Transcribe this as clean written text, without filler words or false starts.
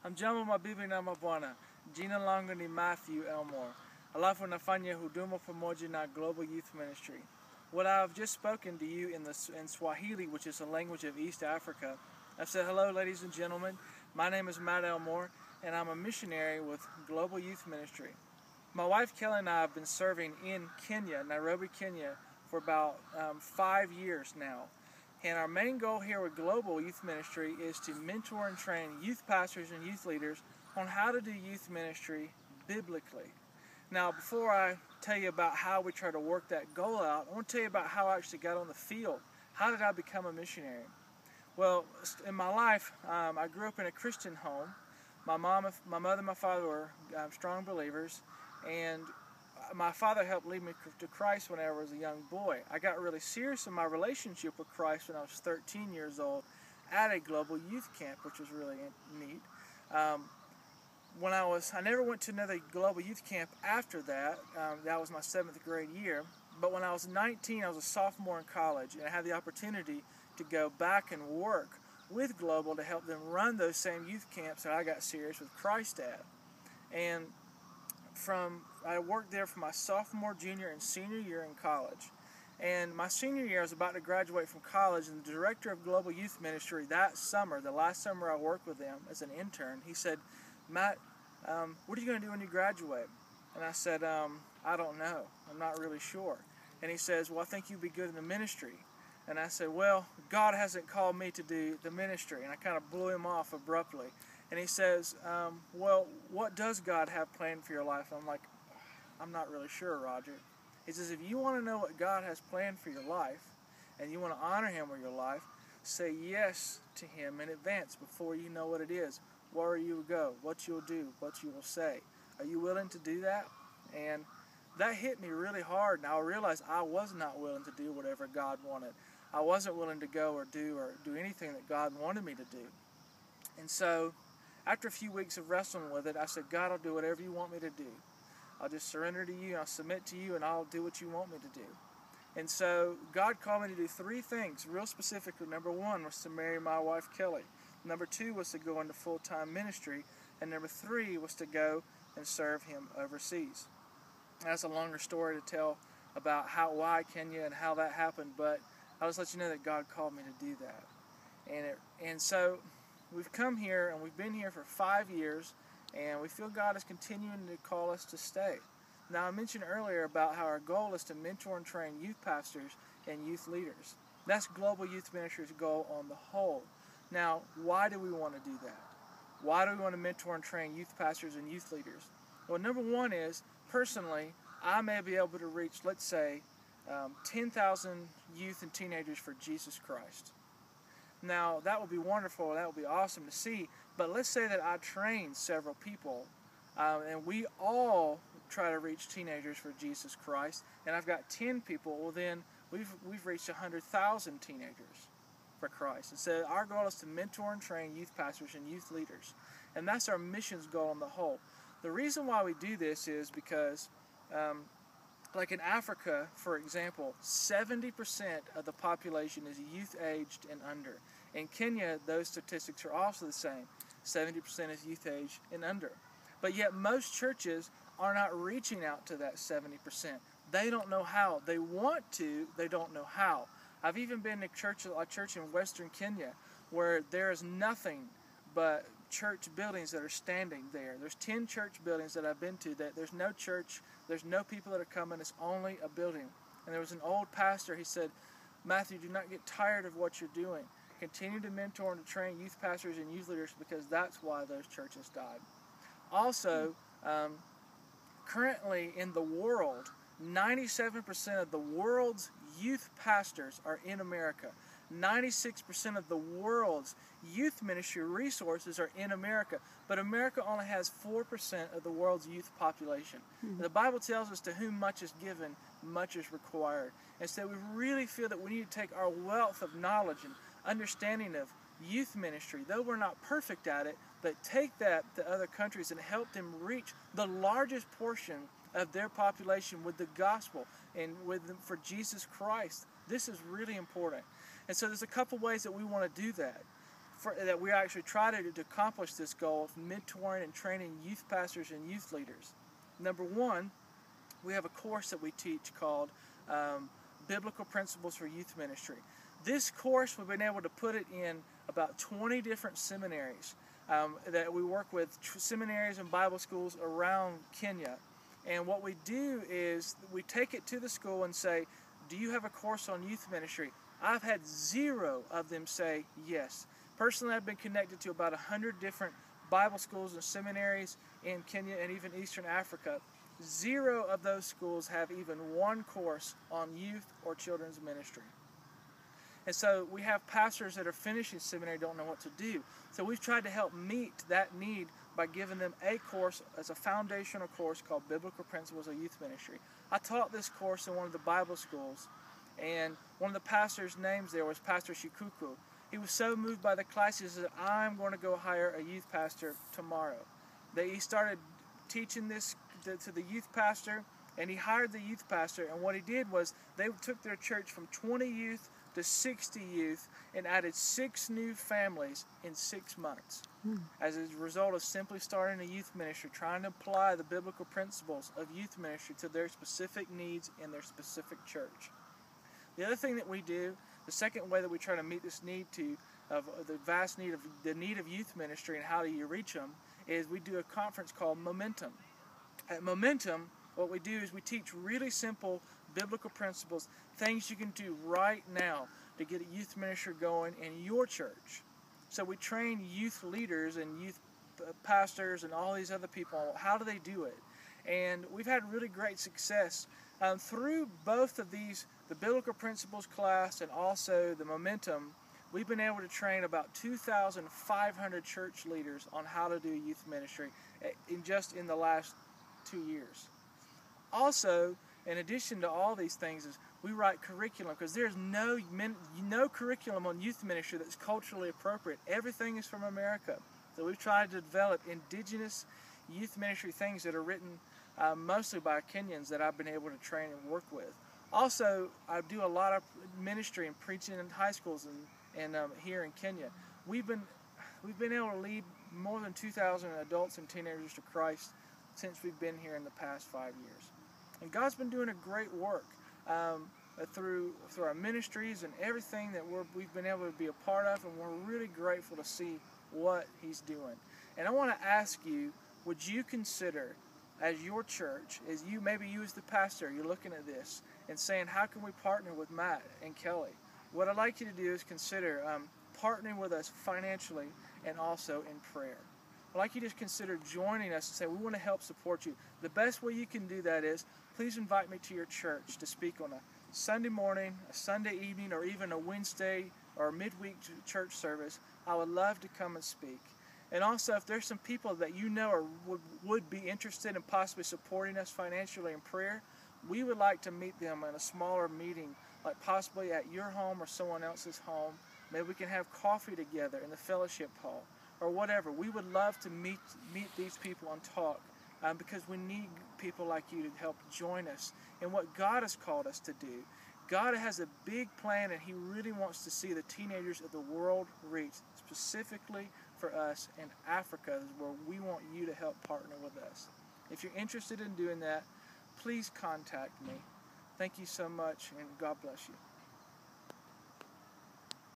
Hamjambo mabibi na mabwana, jina langu ni Matthew Elmore. Alafu nafanya huduma pamoja na Global Youth Ministry. What I've just spoken to you in Swahili, which is a language of East Africa, I've said, hello ladies and gentlemen, my name is Matt Elmore, and I'm a missionary with Global Youth Ministry. My wife Kelly and I have been serving in Kenya, Nairobi, Kenya, for about 5 years now. And our main goal here with Global Youth Ministry is to mentor and train youth pastors and youth leaders on how to do youth ministry biblically. Now, before I tell you about how we try to work that goal out, I want to tell you about how I actually got on the field. How did I become a missionary? Well, in my life, I grew up in a Christian home. My mother and my father were strong believers, and my father helped lead me to Christ when I was a young boy. I got really serious in my relationship with Christ when I was 13 years old at a global youth camp, which was really neat. I never went to another global youth camp after that. That was my 7th grade year. But when I was 19, I was a sophomore in college, and I had the opportunity to go back and work with Global to help them run those same youth camps that I got serious with Christ at. And I worked there for my sophomore, junior, and senior year in college. And my senior year, I was about to graduate from college, and the director of Global Youth Ministry that summer, the last summer I worked with them as an intern, he said, Matt, what are you going to do when you graduate? And I said, I don't know. I'm not really sure. And he says, well, I think you'd be good in the ministry. And I said, well, God hasn't called me to do the ministry. And I kind of blew him off abruptly. And he says, well, what does God have planned for your life? And I'm like, I'm not really sure, Roger. He says, if you want to know what God has planned for your life, and you want to honor him with your life, say yes to him in advance before you know what it is, where you will go, what you'll do, what you will say. Are you willing to do that? And that hit me really hard, and I realized I was not willing to do whatever God wanted. I wasn't willing to go or do anything that God wanted me to do. And so, after a few weeks of wrestling with it, I said, God, I'll do whatever you want me to do. I'll just surrender to you, I'll submit to you, and I'll do what you want me to do. And so, God called me to do 3 things, real specifically. Number 1 was to marry my wife, Kelly. Number 2 was to go into full-time ministry. And number 3 was to go and serve him overseas. That's a longer story to tell about why Kenya and how that happened, but I'll just let you know that God called me to do that. And so we've come here, and we've been here for 5 years, and we feel God is continuing to call us to stay. Now, I mentioned earlier about how our goal is to mentor and train youth pastors and youth leaders. That's Global Youth Ministry's goal on the whole. Now, why do we want to do that? Why do we want to mentor and train youth pastors and youth leaders? Well, number 1 is, personally, I may be able to reach, let's say, 10,000 youth and teenagers for Jesus Christ. Now, that would be wonderful, that would be awesome to see, but let's say that I train several people, and we all try to reach teenagers for Jesus Christ, and I've got 10 people, well then, we've reached 100,000 teenagers for Christ. And so our goal is to mentor and train youth pastors and youth leaders, and that's our missions goal on the whole. The reason why we do this is because like in Africa, for example, 70% of the population is youth-aged and under. In Kenya, those statistics are also the same. 70% is youth-aged and under. But yet most churches are not reaching out to that 70%. They don't know how. They want to, they don't know how. I've even been to a church in western Kenya where there is nothing but church buildings that are standing there. There's 10 church buildings that I've been to that there's no church, there's no people that are coming, it's only a building. And there was an old pastor, he said, Matthew, do not get tired of what you're doing. Continue to mentor and to train youth pastors and youth leaders, because that's why those churches died. Also, currently in the world, 97% of the world's youth pastors are in America. 96% of the world's youth ministry resources are in America, but America only has 4% of the world's youth population. Mm-hmm. The Bible tells us to whom much is given, much is required. And so we really feel that we need to take our wealth of knowledge and understanding of youth ministry, though we're not perfect at it, but take that to other countries and help them reach the largest portion of their population with the gospel and for Jesus Christ. This is really important. And so there's a couple ways that we want to do that. that we actually try to accomplish this goal of mentoring and training youth pastors and youth leaders. Number one, we have a course that we teach called Biblical Principles for Youth Ministry. This course, we've been able to put it in about 20 different seminaries that we work with, seminaries and Bible schools around Kenya. And what we do is we take it to the school and say, do you have a course on youth ministry? I've had 0 of them say yes. Personally, I've been connected to about 100 different Bible schools and seminaries in Kenya and even Eastern Africa. 0 of those schools have even one course on youth or children's ministry. And so we have pastors that are finishing seminary don't know what to do. So we've tried to help meet that need by giving them a course as a foundational course called Biblical Principles of Youth Ministry. I taught this course in one of the Bible schools, and one of the pastors' names there was Pastor Shikuku. He was so moved by the class, he said, I'm going to go hire a youth pastor tomorrow. He started teaching this to the youth pastor, and he hired the youth pastor, and what he did was they took their church from 20 youth to 60 youth and added 6 new families in 6 months. As a result of simply starting a youth ministry, trying to apply the biblical principles of youth ministry to their specific needs in their specific church. The other thing that we do, the second way that we try to meet this need of the vast need of the need of youth ministry and how do you reach them, is we do a conference called Momentum. At Momentum, what we do is we teach really simple biblical principles, things you can do right now to get a youth ministry going in your church. So we train youth leaders and youth pastors and all these other people, how do they do it? And we've had really great success through both of these, the biblical principles class and also the Momentum. We've been able to train about 2,500 church leaders on how to do youth ministry in the last 2 years. Also, in addition to all these things, is we write curriculum, because there's no curriculum on youth ministry that's culturally appropriate. Everything is from America. So we've tried to develop indigenous youth ministry things that are written mostly by Kenyans that I've been able to train and work with. Also, I do a lot of ministry and preaching in high schools and here in Kenya. We've been able to lead more than 2,000 adults and teenagers to Christ since we've been here in the past 5 years. And God's been doing a great work through our ministries and everything that we've been able to be a part of, and we're really grateful to see what He's doing. And I want to ask you, would you consider, as your church, maybe you as the pastor, you're looking at this and saying, how can we partner with Matt and Kelly? What I'd like you to do is consider partnering with us financially and also in prayer. I'd like you to consider joining us and say, we want to help support you. The best way you can do that is, please invite me to your church to speak on a Sunday morning, a Sunday evening, or even a Wednesday or midweek church service. I would love to come and speak. And also, if there's some people that you know would be interested in possibly supporting us financially in prayer, we would like to meet them in a smaller meeting, like possibly at your home or someone else's home. Maybe we can have coffee together in the fellowship hall or whatever. We would love to meet these people and talk because we need people like you to help join us in what God has called us to do. God has a big plan, and He really wants to see the teenagers of the world reached, specifically for us in Africa, where we want you to help partner with us. If you're interested in doing that, please contact me. Thank you so much, and God bless you.